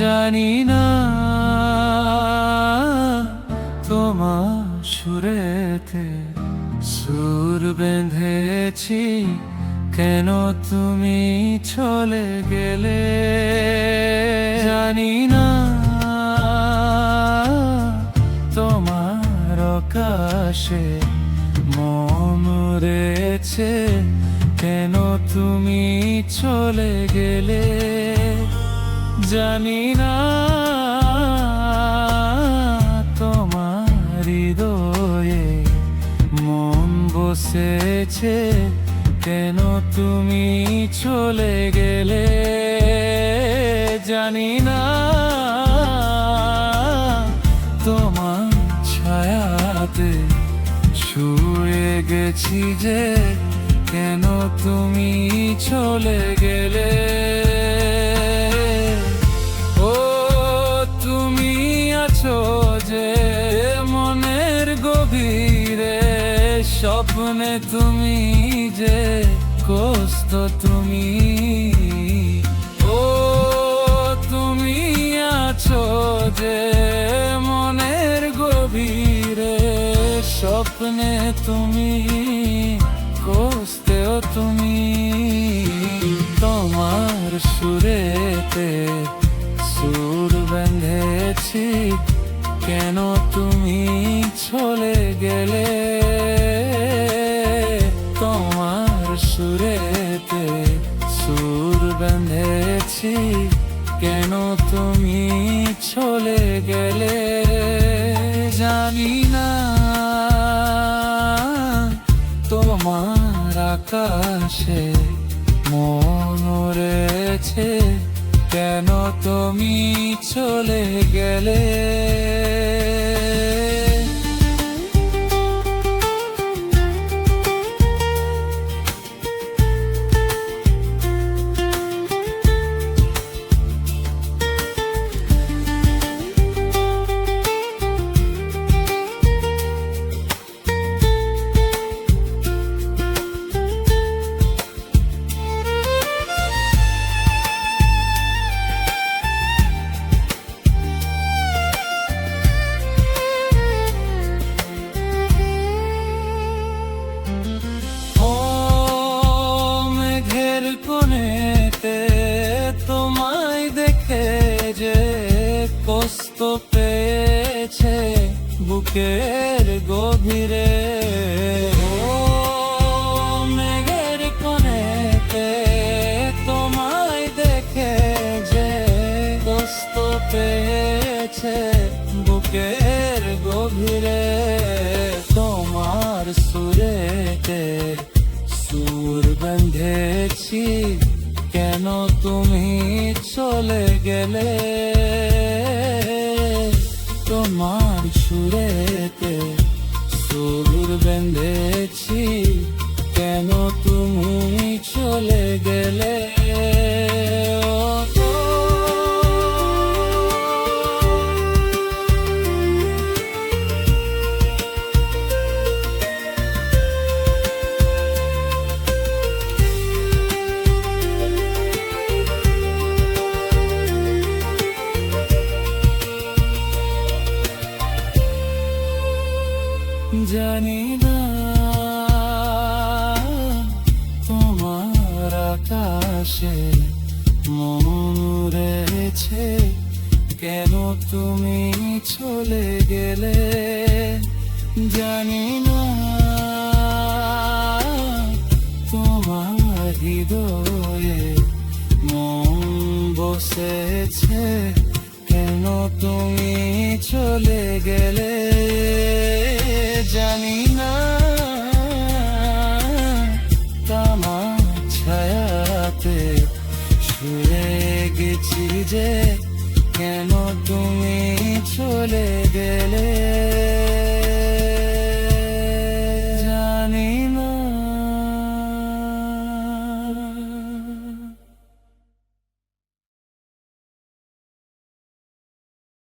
জানি না তোমার সুরেতে সুর বেঁধেছি, কেন তুমি চলে গেলে। জানি না তোমার আকাশে মন রয়েছে, কেন তুমি চলে গেলে। জানি না তোমার হৃদয়ে মন বসেছে, কেন তুমি চলে গেলে। জানি না তোমার ছায়াতে শুয়ে গেছি যে, কেন তুমি চলে গেলে। ও তুমি আছো যে মনের গভীরে, স্বপ্নে তুমি যে কষ্ট তুমি। ও তুমি আছো যে মনের গভীরে, স্বপ্নে তুমি কষ্টেও তুমি। তোমার সুরেতে সুর বেঁধেছি, কেন তুমি চলে গেলে। তোমার সুরেতে সুর বেঁধেছি, কেন তুমি চলে গেলে। জানি না তোমার আকাশে মন রয়েছে, কেন তুমি চলে গেলে। তোমায় দেখে যে কষ্ট পেয়েছে বুকের গভীরে। ও মেঘের কোণেতে তোমায় দেখে যে কষ্ট পেয়েছে বুকের গভীরে। তোমার সুরেতে সুর বেঁধেছি, কেন তুমি চলে গেলে। তোমার সুরেতে সুর বেঁধেছি, কেন তুমি চলে গেলে। জানি না তোমার আকাশে মন রয়েছে, কেন তুমি চলে গেলে। জানি না তোমার হৃদয়ে মন বসেছে, কেন তুমি চলে গেলে। জানি না তোমার ছায়াতে শুয়ে গেছি যে, কেন তুমি চলে গেলে।